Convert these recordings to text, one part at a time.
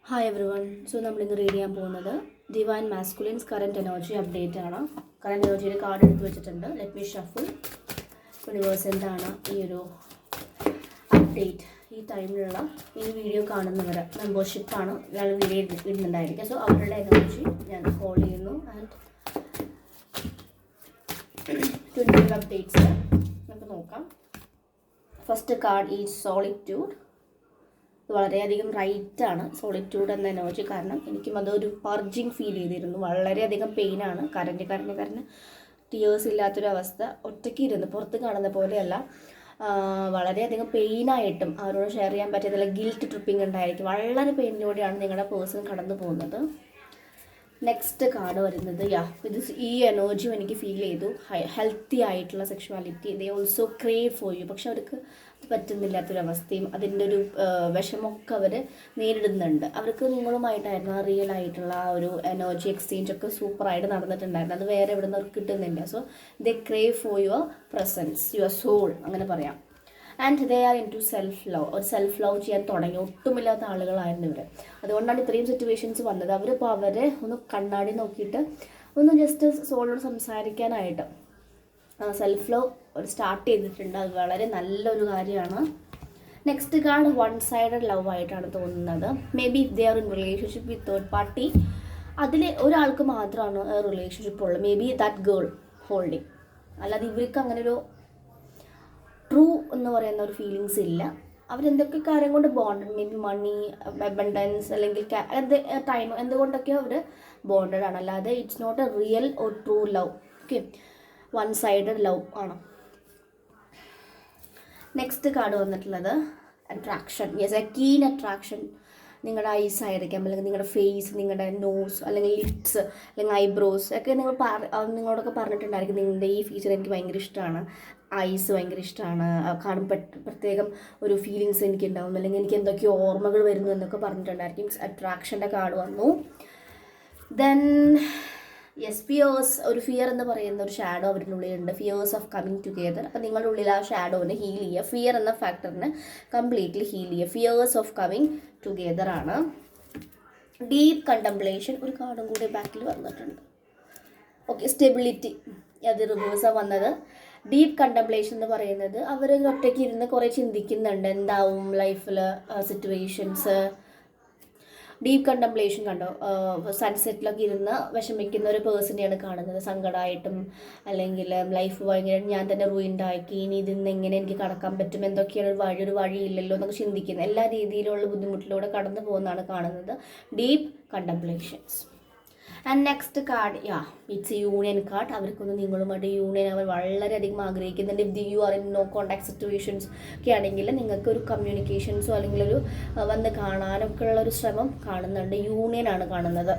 Hi every one. So നമ്മളിന്ന് read ചെയ്യാൻ പോകുന്നത് ഡിവൈൻ മാസ്കുലിൻസ് കറൻറ്റ് എനർജി അപ്ഡേറ്റ് ആണ്. കറൻറ്റ് എനർജിയുടെ കാർഡ് എടുത്ത് വെച്ചിട്ടുണ്ട്. Let me shuffle. യൂണിവേഴ്സ് എന്താണ് ഈ ഒരു അപ്ഡേറ്റ് ഈ ടൈമിലുള്ള ഈ വീഡിയോ കാണുന്നവർ മെമ്പർഷിപ്പാണ് ഞാൻ വീഡിയോ ഇടുന്നുണ്ടായിരിക്കും. സോ അവരുടെ എനർജി ഞാൻ കോൾ ചെയ്യുന്നു. ആൻഡ് 20 അപ്ഡേറ്റ്സ് നമുക്ക് നോക്കാം. First card is solitude. ഇത് വളരെയധികം റൈറ്റാണ് സോളിറ്റ്യൂഡ് എന്ന എനർജി. കാരണം എനിക്കും അതൊരു പർജിങ് ഫീൽ ചെയ്തിരുന്നു. വളരെയധികം പെയിനാണ്. കരഞ്ഞ് ടീയേഴ്സ് ഇല്ലാത്തൊരവസ്ഥ. ഒറ്റയ്ക്ക് ഇരുന്ന് പുറത്ത് കാണുന്ന പോലെയല്ല, വളരെയധികം പെയിനായിട്ടും അവരോട് ഷെയർ ചെയ്യാൻ പറ്റുന്നില്ല. ഗിൽറ്റ് ട്രിപ്പിംഗ് ഉണ്ടായിരിക്കും. വളരെ പെയിനിലൂടെയാണ് നിങ്ങളുടെ പേഴ്സൺ കടന്നു പോകുന്നത്. നെക്സ്റ്റ് കാർഡ് വരുന്നത് ഈ എനർജിയും എനിക്ക് ഫീൽ ചെയ്തു. ഹെൽത്തി ആയിട്ടുള്ള sexuality they also crave for you. പക്ഷെ അവർക്ക് അത് പറ്റുന്നില്ലാത്തൊരവസ്ഥയും അതിൻ്റെ ഒരു വിഷമമൊക്കെ അവർ നേരിടുന്നുണ്ട്. അവർക്ക് നിങ്ങളുമായിട്ടായിരുന്നു റിയൽ ആയിട്ടുള്ള ആ ഒരു എനർജി എക്സ്ചേഞ്ച് ഒക്കെ സൂപ്പറായിട്ട് നടന്നിട്ടുണ്ടായിരുന്നു. അത് വേറെ എവിടെ നിന്ന് അവർക്ക് കിട്ടുന്നില്ല. So they crave for your presence, your soul അങ്ങനെ പറയാം. And they are into self love. ഒരു സെൽഫ് ലവ് ചെയ്യാൻ തുടങ്ങി. ഒട്ടുമില്ലാത്ത ആളുകളായിരുന്നു ഇവർ. അതുകൊണ്ടാണ് ഇത്രയും സിറ്റുവേഷൻസ് വന്നത്. അവരിപ്പോൾ അവരെ ഒന്ന് കണ്ണാടി നോക്കിയിട്ട് ഒന്ന് ജസ്റ്റ് സോളോട് സംസാരിക്കാനായിട്ട് സെൽഫ് ലവ് ഒരു സ്റ്റാർട്ട് ചെയ്തിട്ടുണ്ട്. അത് വളരെ നല്ലൊരു കാര്യമാണ്. Next card one sided love ആയിട്ടാണ് തോന്നുന്നത്. May be they are in relationship with third party. അതിൽ ഒരാൾക്ക് മാത്രമാണ് റിലേഷൻഷിപ്പ് ഉള്ളത്. May be that girl holding. അല്ലാതെ ഇവർക്ക് അങ്ങനെ ഒരു ട്രൂ എന്ന് പറയുന്ന ഒരു ഫീലിങ്സ് ഇല്ല. അവരെന്തൊക്കെ കാര്യം കൊണ്ട് bonded, may be money, abundance അല്ലെങ്കിൽ ടൈം എന്തുകൊണ്ടൊക്കെയോ അവർ ബോണ്ടഡ് ആണ്. അല്ലാതെ it's not a real or true love. Okay, one sided love ആണ്. നെക്സ്റ്റ് കാർഡ് വന്നിട്ടുള്ളത് attraction. Yes, a keen attraction. നിങ്ങളുടെ ഐസ് ആയിരിക്കാം, അല്ലെങ്കിൽ നിങ്ങളുടെ ഫേസ്, നിങ്ങളുടെ നോസ്, അല്ലെങ്കിൽ ലിപ്സ്, അല്ലെങ്കിൽ ഐബ്രോസ് ഒക്കെ നിങ്ങളോടൊക്കെ പറഞ്ഞിട്ടുണ്ടായിരിക്കും നിങ്ങളുടെ ഈ ഫീച്ചർ എനിക്ക് ഭയങ്കര ഇഷ്ടമാണ്, ഐസ് ഭയങ്കര ഇഷ്ടമാണ്, കാണുമ്പോൾ പ്രത്യേകം ഒരു ഫീലിങ്സ് എനിക്കുണ്ടാവും, അല്ലെങ്കിൽ എനിക്ക് എന്തൊക്കെയോ ഓർമ്മകൾ വരുന്നു എന്നൊക്കെ പറഞ്ഞിട്ടുണ്ടായിരിക്കും. അട്രാക്ഷൻ്റെ കാർഡ് വന്നു. Then yes, fears. ഒരു ഫിയർ എന്ന് പറയുന്ന ഒരു ഷാഡോ അവരുടെ ഉള്ളിലുണ്ട്. Fears of coming together. അപ്പം നിങ്ങളുടെ ഉള്ളിൽ ആ ഷാഡോവിനെ ഹീൽ ചെയ്യുക. ഫിയർ എന്ന ഫാക്ടറിനെ കംപ്ലീറ്റ്ലി ഹീൽ ചെയ്യുക. ഫിയേഴ്സ് ഓഫ് കമ്മിങ് ടുഗെദർ ആണ്. Deep contemplation. ഒരു കാർഡും കൂടി ബാക്കിൽ വന്നിട്ടുണ്ട്. Okay, stability. അത് റിവേഴ്സാണ് വന്നത്. ഡീപ്പ് കണ്ടംപ്ലേഷൻ എന്ന് പറയുന്നത് അവർ ഒറ്റയ്ക്ക് ഇരുന്ന് കുറേ ചിന്തിക്കുന്നുണ്ട്. എന്താവും ലൈഫിൽ സിറ്റുവേഷൻസ്. ഡീപ്പ് കണ്ടംപ്ലേഷൻ കണ്ടോ, സൺസെറ്റിലൊക്കെ ഇരുന്ന് വിഷമിക്കുന്ന ഒരു പേഴ്സണെയാണ് കാണുന്നത്. സങ്കടമായിട്ടും അല്ലെങ്കിൽ ലൈഫ് ഭയങ്കര ഞാൻ തന്നെ റൂയിൻഡാക്കി, ഇനി ഇതിന്ന് എങ്ങനെ എനിക്ക് കടക്കാൻ പറ്റും, എന്തൊക്കെയാണ് ഒരു വഴിയില്ലല്ലോ എന്നൊക്കെ ചിന്തിക്കുന്നത്. എല്ലാ രീതിയിലുള്ള ബുദ്ധിമുട്ടിലൂടെ കടന്നു പോകുന്നതാണ് കാണുന്നത്. Deep contemplations. And next card it's a union card. അവർക്കൊന്ന് നിങ്ങളുമായിട്ട് യൂണിയൻ അവർ വളരെയധികം ആഗ്രഹിക്കുന്നുണ്ട്. If you are in no contact situations ഒക്കെ ആണെങ്കിൽ നിങ്ങൾക്ക് ഒരു കമ്മ്യൂണിക്കേഷൻസോ അല്ലെങ്കിൽ ഒരു വന്ന് കാണാനൊക്കെ ഉള്ള ഒരു ശ്രമം കാണുന്നുണ്ട്. യൂണിയനാണ് കാണുന്നത്.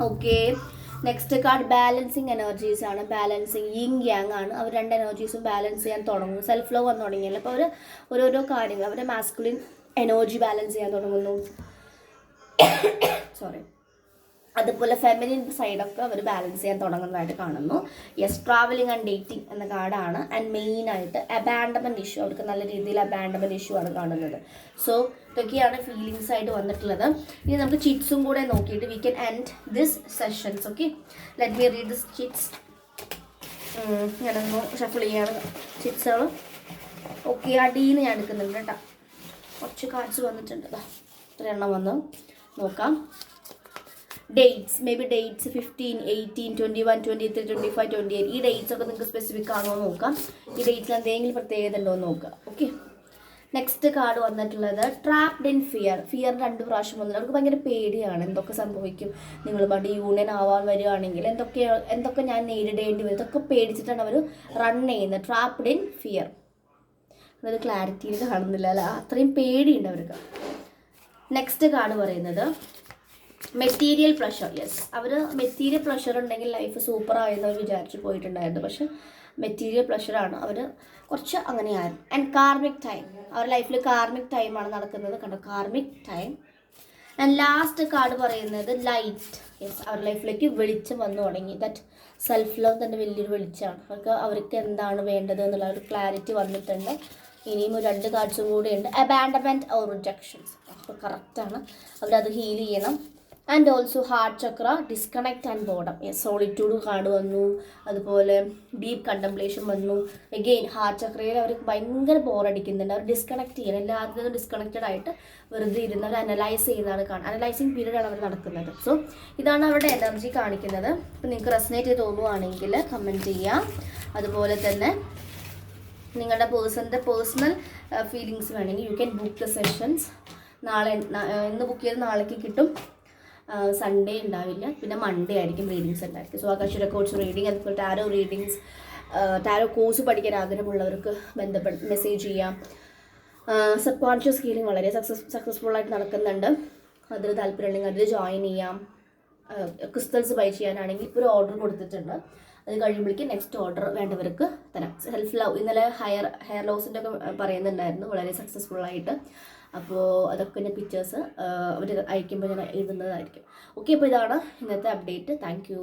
Okay, next card balancing energies ആണ്. ബാലൻസിങ് യിങ് യാങ് ആണ്. അവർ രണ്ട് എനർജീസും ബാലൻസ് ചെയ്യാൻ തുടങ്ങും. സെൽഫ് ലവ് വന്നു തുടങ്ങിയല്ലോ. അപ്പോൾ അവർ ഓരോരോ കാര്യങ്ങൾ അവരുടെ മാസ്കുലിൻ എനർജി ബാലൻസ് ചെയ്യാൻ തുടങ്ങുന്നു. സോറി, അതുപോലെ ഫെമിനിൻ സൈഡൊക്കെ അവർ ബാലൻസ് ചെയ്യാൻ തുടങ്ങുന്നതായിട്ട് കാണുന്നു. യെസ്, ട്രാവലിംഗ് ആൻഡ് ഡേറ്റിംഗ് എന്ന കാർഡാണ്. ആൻഡ് മെയിനായിട്ട് അബാൻഡമെൻറ്റ് ഇഷ്യൂ. അവർക്ക് നല്ല രീതിയിൽ അബാൻഡമെൻറ്റ് ഇഷ്യൂ ആണ് കാണുന്നത്. സോ ഇതൊക്കെയാണ് ഫീലിങ്സ് ആയിട്ട് വന്നിട്ടുള്ളത്. ഇനി നമുക്ക് ചിറ്റ്സും കൂടെ നോക്കിയിട്ട് we can end this sessions. Okay, let me read this chits. ഞാനൊന്ന് ഷഫിൾ ചെയ്യാണ് ചിറ്റ്സുകൾ. ഓക്കെ, അടിയിൽ ഞാൻ എടുക്കുന്നുണ്ട് കേട്ടോ. കുറച്ച് കാർഡ്സ് വന്നിട്ടുണ്ട്. ഇത്ര എണ്ണം വന്ന് നോക്കാം. Dates, may be dates 15, 18, 21, 23, 25, 28. ഈ ഡേറ്റ്സ് ഒക്കെ നിങ്ങൾക്ക് സ്പെസിഫിക് ആണോ നോക്കാം. ഈ ഡേറ്റ്സിൽ എന്തെങ്കിലും പ്രത്യേകത ഉണ്ടോ എന്ന് നോക്കുക. ഓക്കെ, നെക്സ്റ്റ് കാർഡ് വന്നിട്ടുള്ളത് ട്രാപ്ഡ് ഇൻ ഫിയർ. ഫിയർ 2 പ്രാവശ്യം വന്നിട്ട് അവർക്ക് ഭയങ്കര പേടിയാണ്. എന്തൊക്കെ സംഭവിക്കും, നിങ്ങളുമായിട്ട് യൂണിയൻ ആവാൻ വരികയാണെങ്കിൽ എന്തൊക്കെ ഞാൻ നേരിടേണ്ടി വരും, ഇതൊക്കെ പേടിച്ചിട്ടാണ് അവർ റൺ ചെയ്യുന്നത്. Trapped in fear. അതൊരു ക്ലാരിറ്റിയിൽ കാണുന്നില്ല അല്ല, അത്രയും പേടിയുണ്ട് അവർക്ക്. നെക്സ്റ്റ് കാർഡ് പറയുന്നത് മെറ്റീരിയൽ പ്ലഷർ. യെസ്, അവർ മെറ്റീരിയൽ പ്ലഷർ ഉണ്ടെങ്കിൽ ലൈഫ് സൂപ്പർ ആയെന്ന് അവർ വിചാരിച്ച് പോയിട്ടുണ്ടായിരുന്നു. പക്ഷെ മെറ്റീരിയൽ പ്ലഷറാണ് അവർ കുറച്ച് അങ്ങനെയായിരുന്നു. And karmic time. അവരുടെ ലൈഫിൽ കാർമിക് ടൈമാണ് നടക്കുന്നത്. കണ്ടോ, karmic time. And last card പറയുന്നത് ലൈറ്റ്. യെസ്, അവരുടെ ലൈഫിലേക്ക് വെളിച്ചം വന്നു തുടങ്ങി. ദാറ്റ് സെൽഫ് ലവ് തന്നെ വലിയൊരു വെളിച്ചമാണ്. അവർക്ക് എന്താണ് വേണ്ടത് എന്നുള്ള ഒരു ക്ലാരിറ്റി വന്നിട്ടുണ്ട്. ഇനിയും 2 കാർഡ്സും കൂടെ ഉണ്ട്. അബാൻഡമെൻറ്റ് ഓർ റിജക്ഷൻസ്. അപ്പോൾ കറക്റ്റാണ്. അവരത് ഹീൽ ചെയ്യണം. And also heart Chakra disconnect and boredom. Solitude card വന്നു, അതുപോലെ ഡീപ്പ് കണ്ടംപ്ലേഷൻ വന്നു. എഗെയിൻ ഹാർട്ട് ചക്രയിൽ അവർ ഭയങ്കര ബോറടിക്കുന്നുണ്ട്. അവർ ഡിസ്കണക്ട് ചെയ്യണം, എല്ലാത്തിൽ നിന്നും ഡിസ്കണക്റ്റഡ് ആയിട്ട് വെറുതെ ഇരുന്ന് അവർ അനലൈസ് ചെയ്യുന്നതാണ് അനലൈസിങ് പീരീഡാണ് അവർ നടക്കുന്നത്. സോ ഇതാണ് അവരുടെ എനർജി കാണിക്കുന്നത്. അപ്പോൾ നിങ്ങൾക്ക് റെസനേറ്റ് ചെയ്ത് തോന്നുവാണെങ്കിൽ കമൻറ്റ് ചെയ്യാം. അതുപോലെ തന്നെ നിങ്ങളുടെ പേഴ്സണൽ ഫീലിങ്സ് വേണമെങ്കിൽ you can book the sessions. ഇന്ന് ബുക്ക് ചെയ്ത് നാളേക്ക് കിട്ടും. സൺഡേ ഉണ്ടാവില്ല, പിന്നെ മൺഡേ ആയിരിക്കും റീഡിങ്സ് ഉണ്ടായിരിക്കും. സോ ആകാശ റെക്കോർഡ്സ് റീഡിങ്, അതുപോലെ ടാരോ റീഡിങ്സ്, ടാരോ കോഴ്സ് പഠിക്കാൻ ആഗ്രഹമുള്ളവർക്ക് മെസ്സേജ് ചെയ്യാം. സബ് കോൺഷ്യസ് ഹീലിംഗ് വളരെ സക്സസ്ഫുള്ളായിട്ട് നടക്കുന്നുണ്ട്. അതിൽ താല്പര്യമുണ്ടെങ്കിൽ അതിൽ ജോയിൻ ചെയ്യാം. ക്രിസ്റ്റൽസ് ബൈ ചെയ്യാനാണെങ്കിൽ ഇപ്പോൾ ഒരു ഓർഡർ കൊടുത്തിട്ടുണ്ട്. അത് കഴിയുമ്പോഴേക്കും നെക്സ്റ്റ് ഓർഡർ വേണ്ടവർക്ക് തരാം. സെൽഫ് ലവ് ഇന്നലെ ഹെയർ ലോസിൻ്റെ ഒക്കെ പറയുന്നുണ്ടായിരുന്നു, വളരെ സക്സസ്ഫുള്ളായിട്ട്. അപ്പോൾ അതൊക്കെ എൻ്റെ പിക്ചേഴ്സ് അവർ അയക്കുമ്പോൾ ഞാൻ എഴുതുന്നതായിരിക്കും. ഓക്കെ, അപ്പോൾ ഇതാണ് ഇന്നത്തെ അപ്ഡേറ്റ്. Thank you.